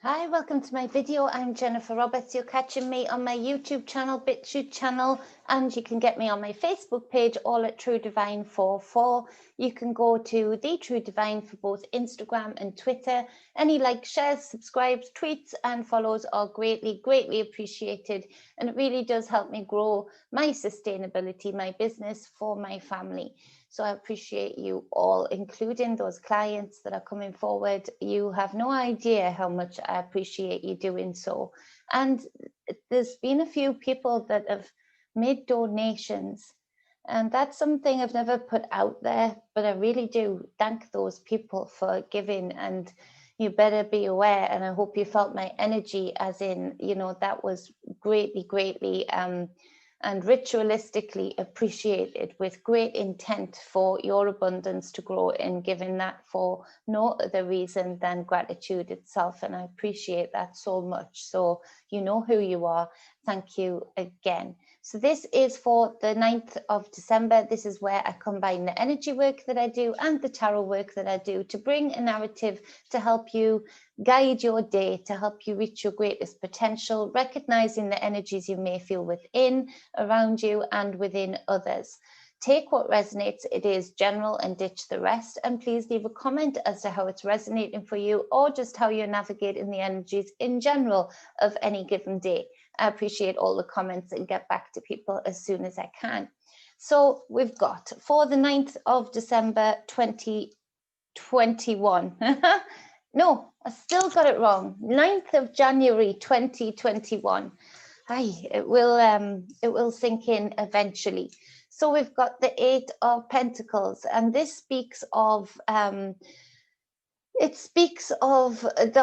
Hi, welcome to my video. I'm Jennifer Roberts. You're catching me on my YouTube channel, Bitchute channel, and you can get me on my Facebook page, all at True Divine 44. You can go to The True Divine for both Instagram and Twitter. Any likes, shares, subscribes, tweets and follows are greatly appreciated, and it really does help me grow my sustainability, my business for my family. So I appreciate you all, including those clients that are coming forward. You have no idea how much I appreciate you doing so. And there's been a few people that have made donations, and that's something I've never put out there, but I really do thank those people for giving. And you better be aware, and I hope you felt my energy, as in, that was greatly and ritualistically appreciated with great intent for your abundance to grow, in giving that for no other reason than gratitude itself. And I appreciate that so much. So you know who you are. Thank you again. So this is for the 9th of December. This is where I combine the energy work that I do and the tarot work that I do to bring a narrative to help you guide your day, to help you reach your greatest potential, recognizing the energies you may feel within, around you, and within others. Take what resonates, it is general, and ditch the rest. And please leave a comment as to how it's resonating for you, or just how you're navigating the energies in general of any given day. I appreciate all the comments and get back to people as soon as I can. So we've got for the 9th of December 2021. No, I still got it wrong. 9th of January 2021. It will sink in eventually. So we've got the 8 of Pentacles, and this speaks of the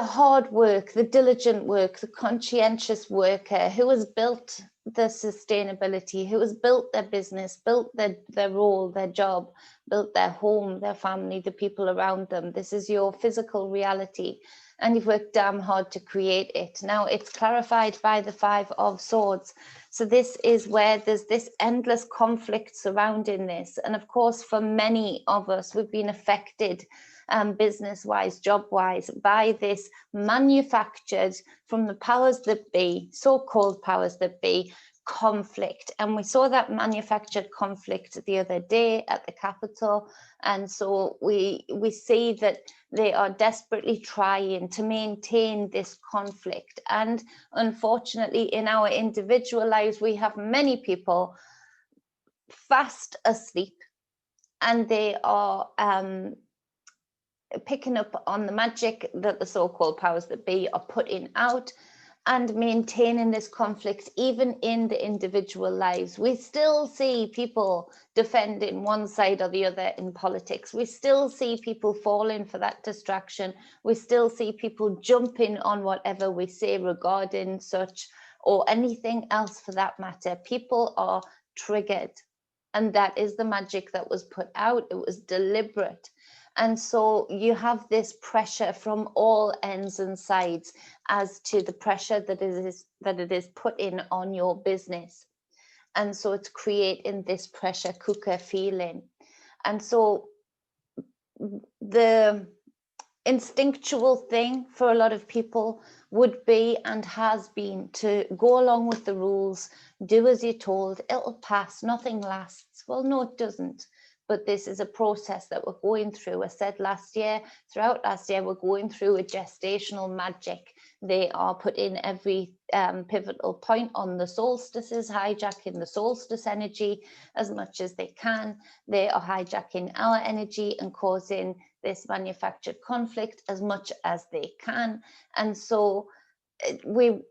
hard work, the diligent work, the conscientious worker who has built the sustainability, who has built their business, built their role, their job, built their home, their family, the people around them. This is your physical reality, and you've worked damn hard to create it. Now it's clarified by the 5 of Swords. So this is where there's this endless conflict surrounding this. And of course, for many of us, we've been affected business-wise, job-wise, by this manufactured, from the powers that be, so-called powers that be, conflict. And we saw that manufactured conflict the other day at the Capitol. And so we see that they are desperately trying to maintain this conflict. And unfortunately, in our individual lives, we have many people fast asleep, and they are picking up on the magic that the so-called powers that be are putting out and maintaining this conflict even in the individual lives. We still see people defending one side or the other in politics. We still see people falling for that distraction. We still see people jumping on whatever we say regarding such, or anything else for that matter. People are triggered, and that is the magic that was put out. It was deliberate. And so you have this pressure from all ends and sides as to the pressure that it is put in on your business. And so it's creating this pressure cooker feeling. And so the instinctual thing for a lot of people would be, and has been, to go along with the rules, do as you're told, it'll pass, nothing lasts. Well, no, it doesn't. But this is a process that we're going through. I said throughout last year, we're going through a gestational magic. They are putting every pivotal point on the solstices, hijacking the solstice energy as much as they can. They are hijacking our energy and causing this manufactured conflict as much as they can. And so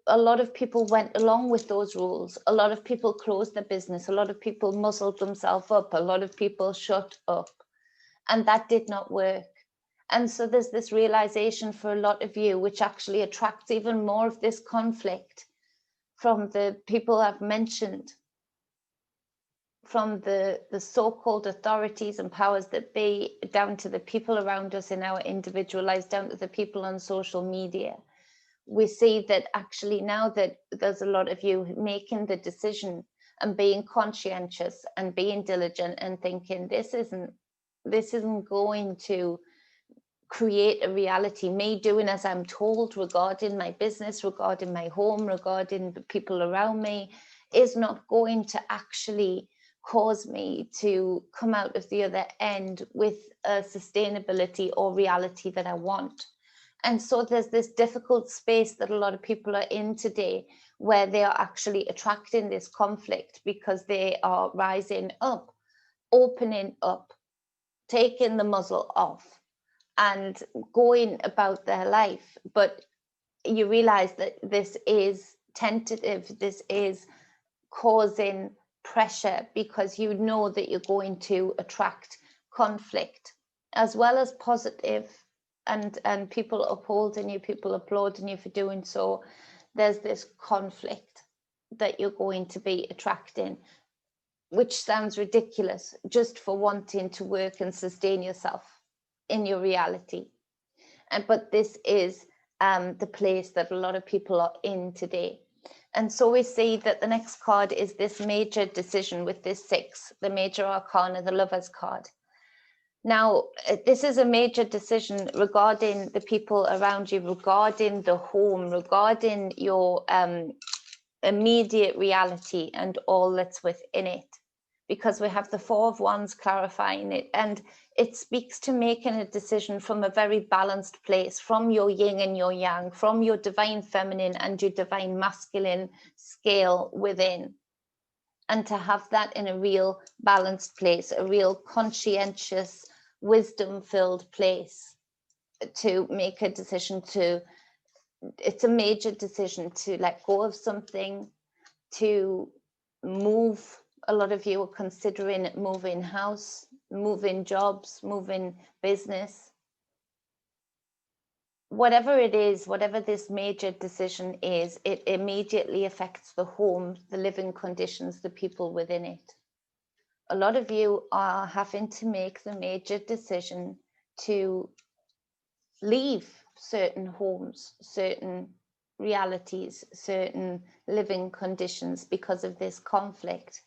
a lot of people went along with those rules. A lot of people closed their business. A lot of people muzzled themselves up. A lot of people shut up, and that did not work. And so there's this realization for a lot of you, which actually attracts even more of this conflict from the people I've mentioned, from the so-called authorities and powers that be, down to the people around us in our individual lives, down to the people on social media. We see that actually now that there's a lot of you making the decision and being conscientious and being diligent and thinking this isn't going to create a reality. Me doing as I'm told regarding my business, regarding my home, regarding the people around me, is not going to actually cause me to come out of the other end with a sustainability or reality that I want. And so there's this difficult space that a lot of people are in today, where they are actually attracting this conflict because they are rising up, opening up, taking the muzzle off, and going about their life. But you realize that this is tentative, this is causing pressure, because you know that you're going to attract conflict as well as positive, and people upholding you, people applauding you for doing so. There's this conflict that you're going to be attracting, which sounds ridiculous, just for wanting to work and sustain yourself in your reality. But this is the place that a lot of people are in today. And so we see that the next card is this major decision with this 6, the major arcana, the Lover's card. Now, this is a major decision regarding the people around you, regarding the home, regarding your immediate reality and all that's within it, because we have the 4 of Wands clarifying it, and it speaks to making a decision from a very balanced place, from your yin and your yang, from your divine feminine and your divine masculine scale within, and to have that in a real balanced place, a real conscientious, wisdom-filled place, to make a decision to, it's a major decision to let go of something, to move. A lot of you are considering moving house, moving jobs, moving business. Whatever it is, whatever this major decision is, it immediately affects the home, the living conditions, the people within it. A lot of you are having to make the major decision to leave certain homes, certain realities, certain living conditions because of this conflict.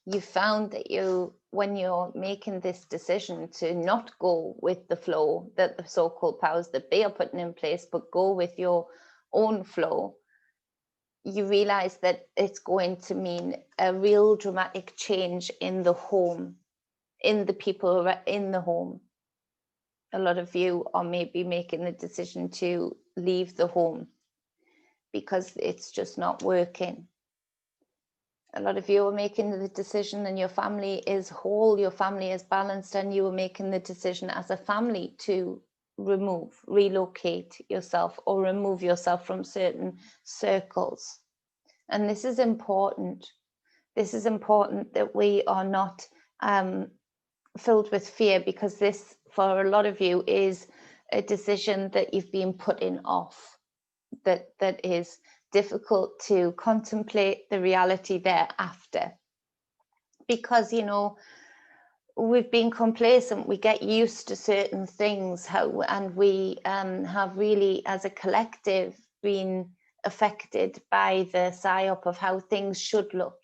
You found that when you're making this decision to not go with the flow that the so-called powers that be are putting in place, but go with your own flow, you realize that it's going to mean a real dramatic change in the home, in the people in the home. A lot of you are maybe making the decision to leave the home because it's just not working. A lot of you are making the decision, and your family is whole, your family is balanced, and you are making the decision as a family to relocate yourself, or remove yourself from certain circles. And this is important. This is important that we are not filled with fear, because this, for a lot of you, is a decision that you've been putting off, that is difficult to contemplate the reality thereafter, because we've been complacent, we get used to certain things, and we have really, as a collective, been affected by the psyop of how things should look,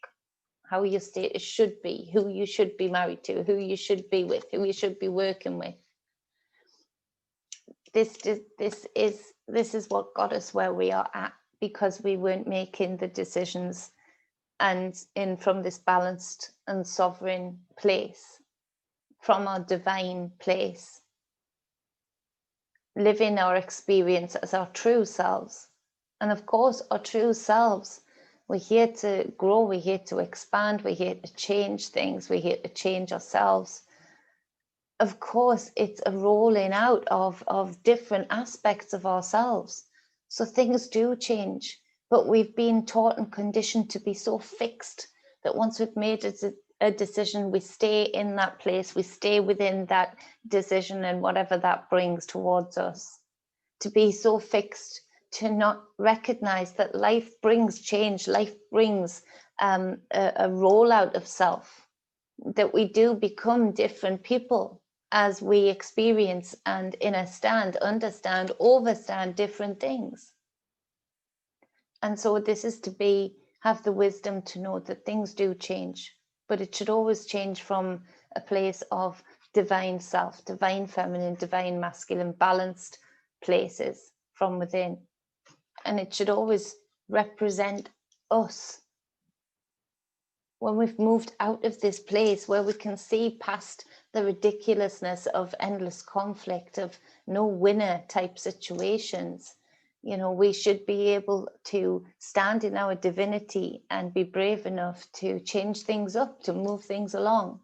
how your status should be, who you should be married to, who you should be with, who you should be working with. This is what got us where we are at, because we weren't making the decisions and from this balanced and sovereign place, from our divine place, living our experience as our true selves. And of course, our true selves, we're here to grow, we're here to expand, we're here to change things, we're here to change ourselves. Of course, it's a rolling out of different aspects of ourselves. So things do change, but we've been taught and conditioned to be so fixed that once we've made a decision, we stay in that place, we stay within that decision and whatever that brings towards us. To be so fixed, to not recognize that life brings change, life brings a rollout of self, that we do become different people as we experience and understand, overstand different things. And so this is to have the wisdom to know that things do change, but it should always change from a place of divine self, divine feminine, divine masculine, balanced places from within. And it should always represent us. When we've moved out of this place where we can see past the ridiculousness of endless conflict, of no winner type situations, you know, we should be able to stand in our divinity and be brave enough to change things up, to move things along.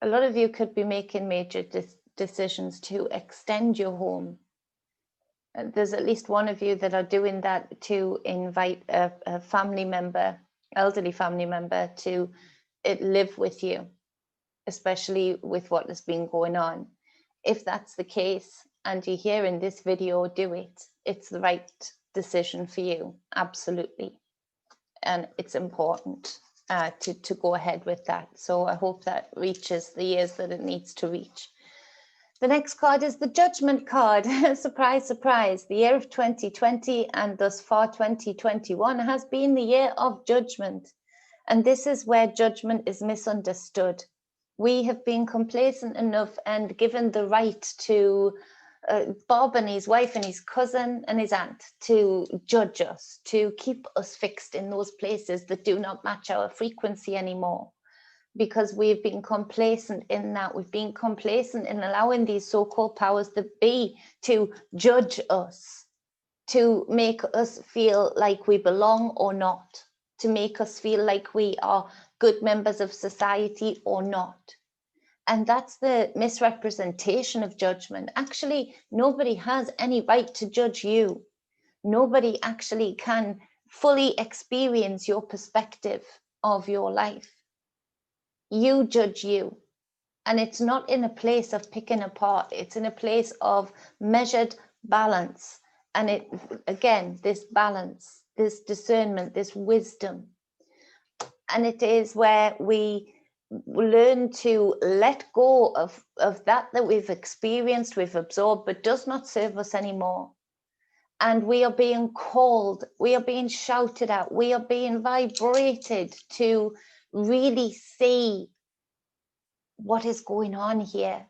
A lot of you could be making major decisions to extend your home. There's at least one of you that are doing that, to invite a family member, elderly family member, to live with you, especially with what has been going on. If that's the case and you're here in this video, do it. It's the right decision for you, absolutely. And it's important to go ahead with that. So I hope that reaches the years that it needs to reach. The next card is the Judgment card. Surprise, surprise. The year of 2020 and thus far 2021 has been the year of judgment. And this is where judgment is misunderstood. We have been complacent enough and given the right to Bob and his wife and his cousin and his aunt to judge us, to keep us fixed in those places that do not match our frequency anymore. Because we've been complacent in that. We've been complacent in allowing these so-called powers that be to judge us, to make us feel like we belong or not, to make us feel like we are good members of society or not. And that's the misrepresentation of judgment. Actually, nobody has any right to judge you. Nobody actually can fully experience your perspective of your life. You judge you. And it's not in a place of picking apart. It's in a place of measured balance. And it, again, this balance, this discernment, this wisdom. And it is where we learn to let go of that we've experienced, we've absorbed, but does not serve us anymore. And we are being called, we are being shouted at, we are being vibrated to really see what is going on here,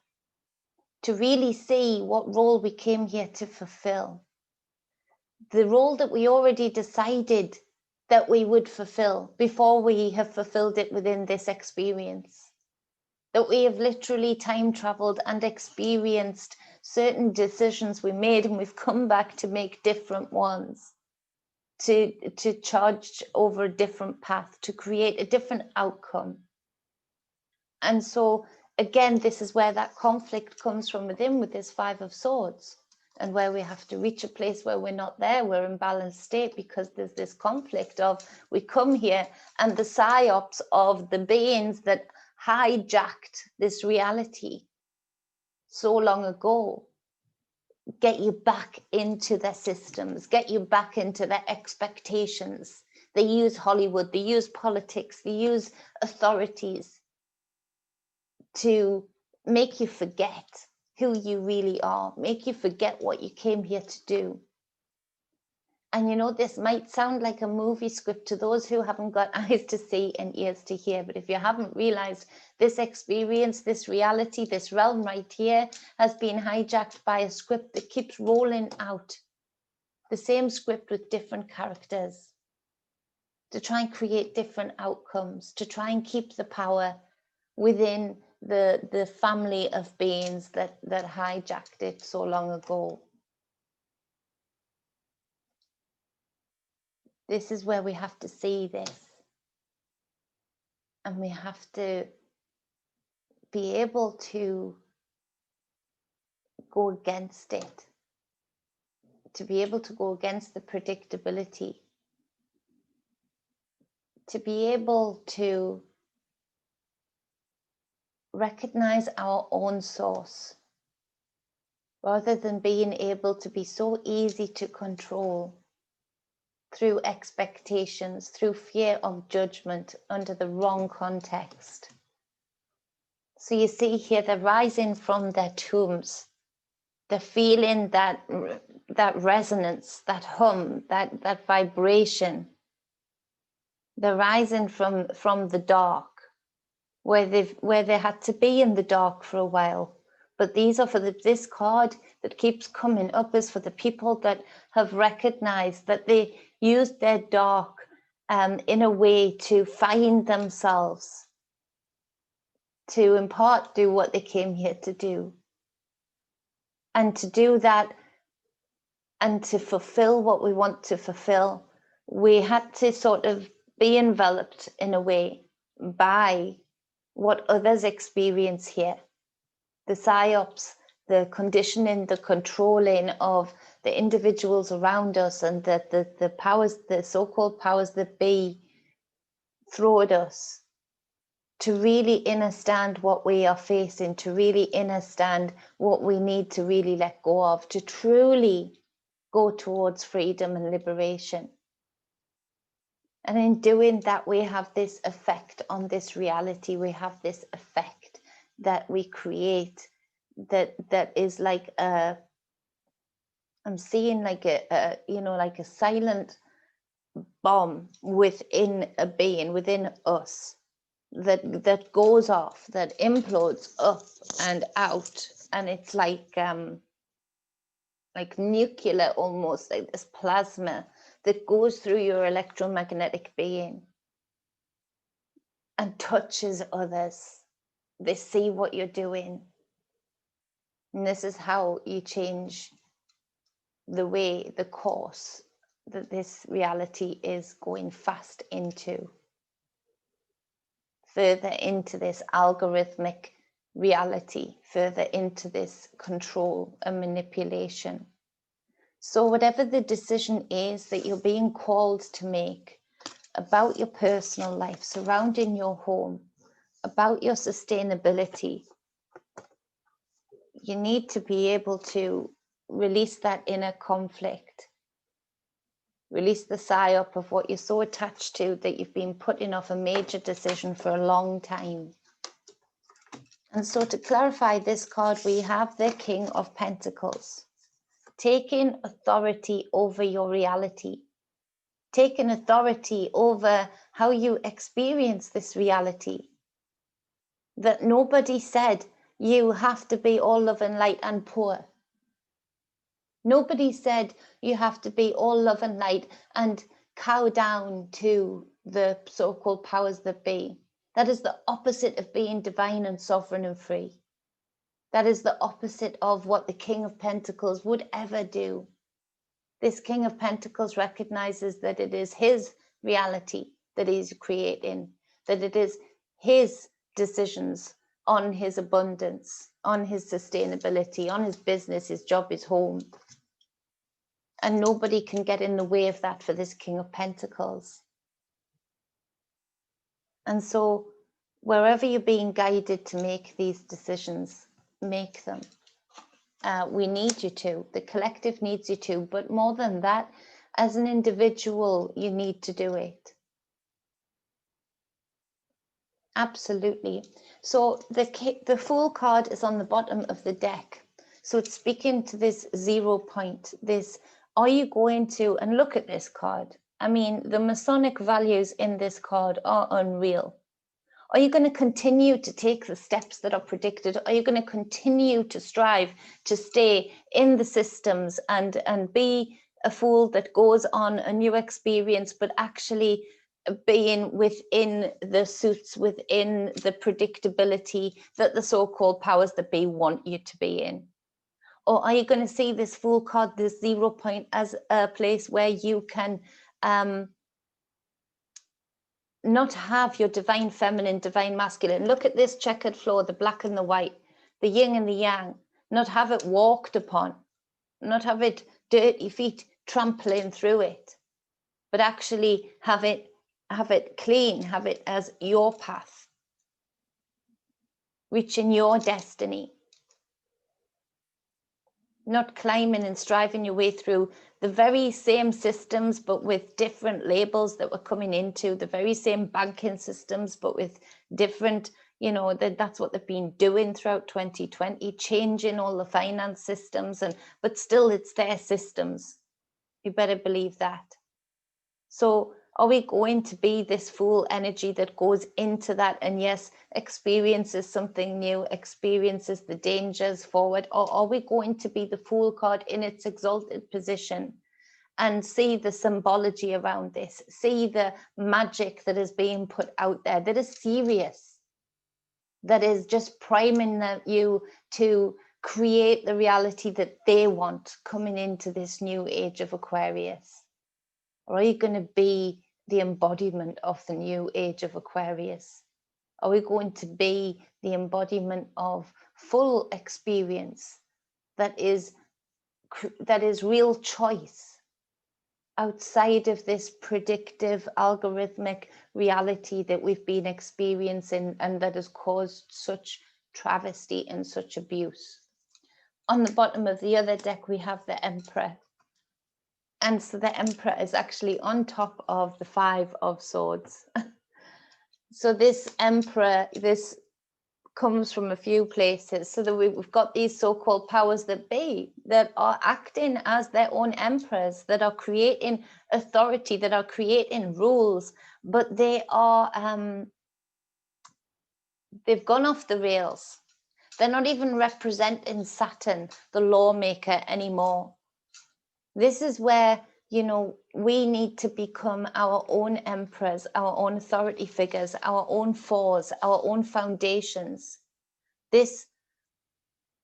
to really see what role we came here to fulfill. The role that we already decided that we would fulfill before we have fulfilled it within this experience. That we have literally time traveled and experienced certain decisions we made, and we've come back to make different ones, to charge over a different path, to create a different outcome. And so again, this is where that conflict comes from within with this Five of Swords, and where we have to reach a place where we're not there, we're in balanced state, because there's this conflict of, we come here and the psyops of the beings that hijacked this reality so long ago get you back into their systems, get you back into their expectations. They use Hollywood, they use politics, they use authorities to make you forget who you really are, make you forget what you came here to do. And you know, this might sound like a movie script to those who haven't got eyes to see and ears to hear, but if you haven't realized, this experience, this reality, this realm right here has been hijacked by a script that keeps rolling out, the same script with different characters, to try and create different outcomes, to try and keep the power within the family of beings that hijacked it so long ago. This is where we have to see this, and we have to be able to go against it, to be able to go against the predictability, to be able to recognize our own source, rather than being able to be so easy to control through expectations, through fear of judgment under the wrong context. So you see here, they're rising from their tombs. They're feeling that resonance, that hum, that vibration. They're rising from the dark. where they had to be in the dark for a while. But these are for this card that keeps coming up is for the people that have recognized that they used their dark in a way to find themselves, to in part do what they came here to do. And to do that and to fulfill what we want to fulfill, we had to sort of be enveloped in a way by what others experience here. The psyops, the conditioning, the controlling of the individuals around us, and the powers, the so-called powers that be, throw at us to really understand what we are facing, to really understand what we need to really let go of, to truly go towards freedom and liberation. And in doing that, we have this effect on this reality. We have this effect that we create that is like I'm seeing like a like a silent bomb within a being, within us, that goes off, that implodes up and out, and it's like nuclear, almost like this plasma that goes through your electromagnetic being and touches others. They see what you're doing, and this is how you change the way, the course that this reality is going fast into, further into this algorithmic reality, further into this control and manipulation. So whatever the decision is that you're being called to make about your personal life, surrounding your home, about your sustainability, you need to be able to release that inner conflict. Release the psyop of what you're so attached to that you've been putting off a major decision for a long time. And so to clarify this card, we have the King of Pentacles, taking authority over your reality, taking authority over how you experience this reality. That nobody said you have to be all love and light and poor. Nobody said you have to be all love and light and cow down to the so-called powers that be. That is the opposite of being divine and sovereign and free. That is the opposite of what the King of Pentacles would ever do. This King of Pentacles recognizes that it is his reality that he's creating, that it is his decisions on his abundance, on his sustainability, on his business, his job, his home. And nobody can get in the way of that for this King of Pentacles. And so wherever you're being guided to make these decisions, make them. We need you to. The collective needs you to. But more than that, as an individual, you need to do it. Absolutely. So the Fool card is on the bottom of the deck. So it's speaking to this 0 point, this, are you going to, and look at this card. I mean, the Masonic values in this card are unreal. Are you going to continue to take the steps that are predicted? Are you going to continue to strive to stay in the systems and be a fool that goes on a new experience, but actually being within the suits, within the predictability that the so-called powers that be want you to be in? Or are you going to see this Fool card, this 0 point, as a place where you can not have your divine feminine, divine masculine? Look at this checkered floor, the black and the white, the yin and the yang, not have it walked upon, not have it dirty feet trampling through it, but actually have it clean, have it as your path, reaching your destiny. Not climbing and striving your way through the very same systems, but with different labels that we're coming into, the very same banking systems, but with different, that's what they've been doing throughout 2020, changing all the finance systems, but still it's their systems. You better believe that. So Are we going to be this full energy that goes into that and yes, experiences something new, experiences the dangers forward? Or are we going to be the Fool card in its exalted position and see the symbology around this, see the magic that is being put out there, that is serious, that is just priming you to create the reality that they want coming into this new age of Aquarius? Or are you going to be the embodiment of the new age of Aquarius? Are we going to be the embodiment of full experience that is real choice outside of this predictive algorithmic reality that we've been experiencing and that has caused such travesty and such abuse? On the bottom of the other deck, we have the Emperor. And so the Emperor is actually on top of the Five of Swords. So this Emperor, this comes from a few places. So that we've got these so-called powers that be that are acting as their own emperors, that are creating authority, that are creating rules, but they are, they've gone off the rails. They're not even representing Saturn, the lawmaker, anymore. This is where, you know, we need to become our own emperors, our own authority figures, our own fours, our own foundations. This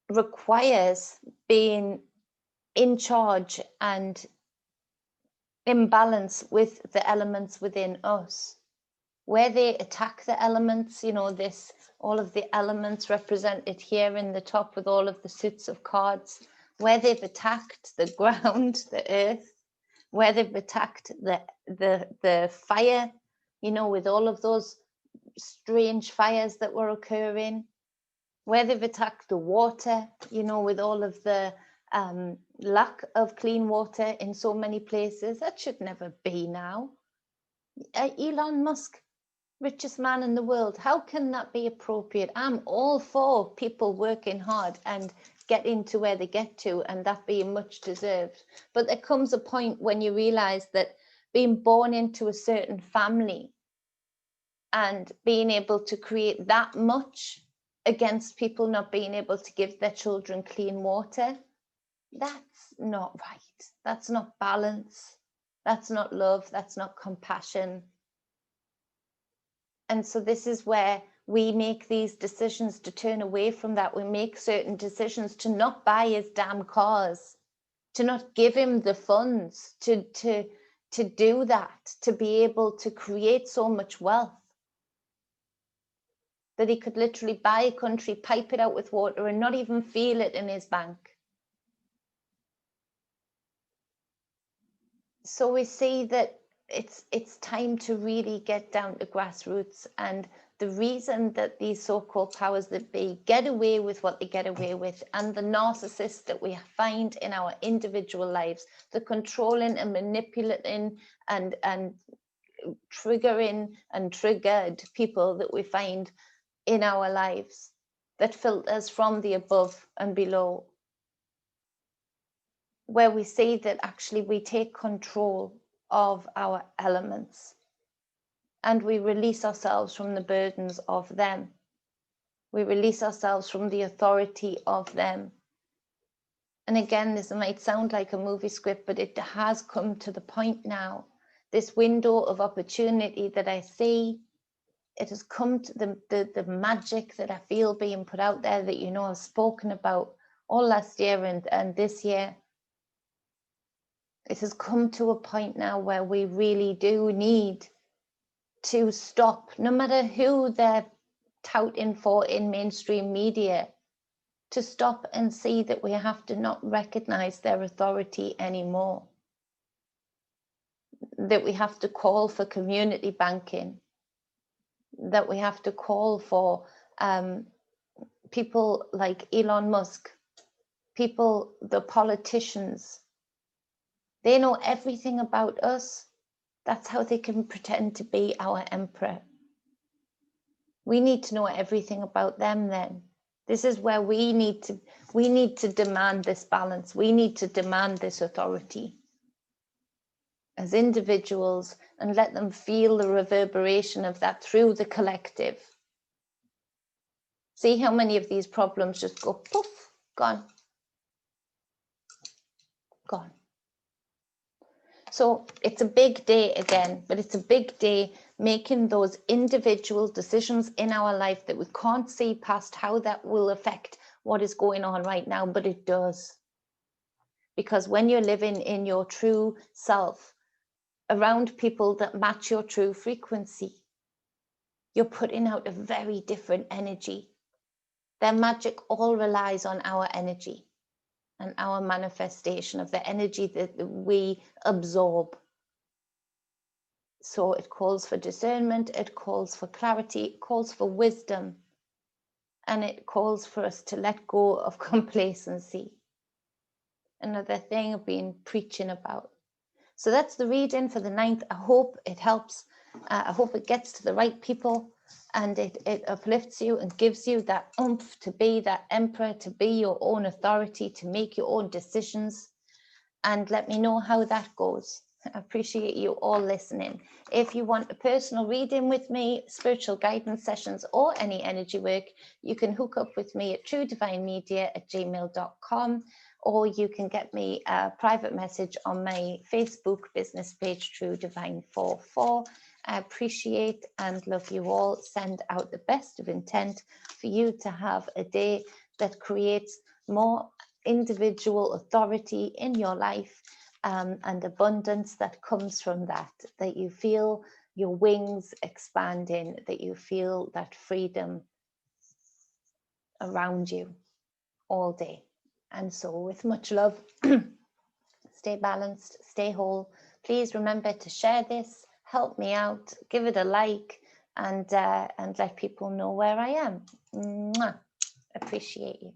requires being in charge and in balance with the elements within us. Where they attack the elements, you know, this, all of the elements represented here in the top with all of the suits of cards, where they've attacked the ground, the earth, where they've attacked the fire, you know, with all of those strange fires that were occurring, where they've attacked the water, you know, with all of the lack of clean water in so many places. That should never be now. Elon Musk, richest man in the world, how can that be appropriate? I'm all for people working hard and getting to where they get to, and that being much deserved. But there comes a point when you realize that being born into a certain family and being able to create that much against people not being able to give their children clean water, that's not right. That's not balance. That's not love. That's not compassion. And so this is where we make these decisions to turn away from that. We make certain decisions to not buy his damn cars, to not give him the funds to do that, to be able to create so much wealth that he could literally buy a country, pipe it out with water and not even feel it in his bank. So we see that it's time to really get down to grassroots. And the reason that these so-called powers that be get away with what they get away with, and the narcissists that we find in our individual lives, the controlling and manipulating and triggering and triggered people that we find in our lives, that filters from the above and below, where we see that actually we take control of our elements and we release ourselves from the burdens of them. We release ourselves from the authority of them. And again, this might sound like a movie script, but it has come to the point now, this window of opportunity that I see. It has come to the magic that I feel being put out there, that, you know, I've spoken about all last year and this year. It has come to a point now where we really do need to stop, no matter who they're touting for in mainstream media, to stop and see that we have to not recognize their authority anymore. That we have to call for community banking, that we have to call for people like Elon Musk, people, the politicians. They know everything about us. That's how they can pretend to be our emperor. We need to know everything about them then. This is where we need to demand this balance. We need to demand this authority. as individuals and let them feel the reverberation of that through the collective. See how many of these problems just go poof, gone, gone. So it's a big day again, but it's a big day making those individual decisions in our life that we can't see past how that will affect what is going on right now, but it does. Because when you're living in your true self, around people that match your true frequency, you're putting out a very different energy. Their magic all relies on our energy and our manifestation of the energy that we absorb. So it calls for discernment, it calls for clarity, it calls for wisdom, and it calls for us to let go of complacency. Another thing I've been preaching about. So that's the reading for the 9th. I hope it helps. I hope it gets to the right people and it uplifts you and gives you that oomph to be that emperor, to be your own authority, to make your own decisions. And let me know how that goes. I appreciate you all listening. If you want a personal reading with me, spiritual guidance sessions, or any energy work, you can hook up with me at truedivinemedia@gmail.com, or you can get me a private message on my Facebook business page, True Divine 44. I appreciate and love you all. Send out the best of intent for you to have a day that creates more individual authority in your life, and abundance that comes from that you feel your wings expanding, that you feel that freedom around you all day. And so with much love, stay balanced, stay whole. Please remember to share this, help me out, give it a like, and let people know where I am. Mwah. Appreciate you.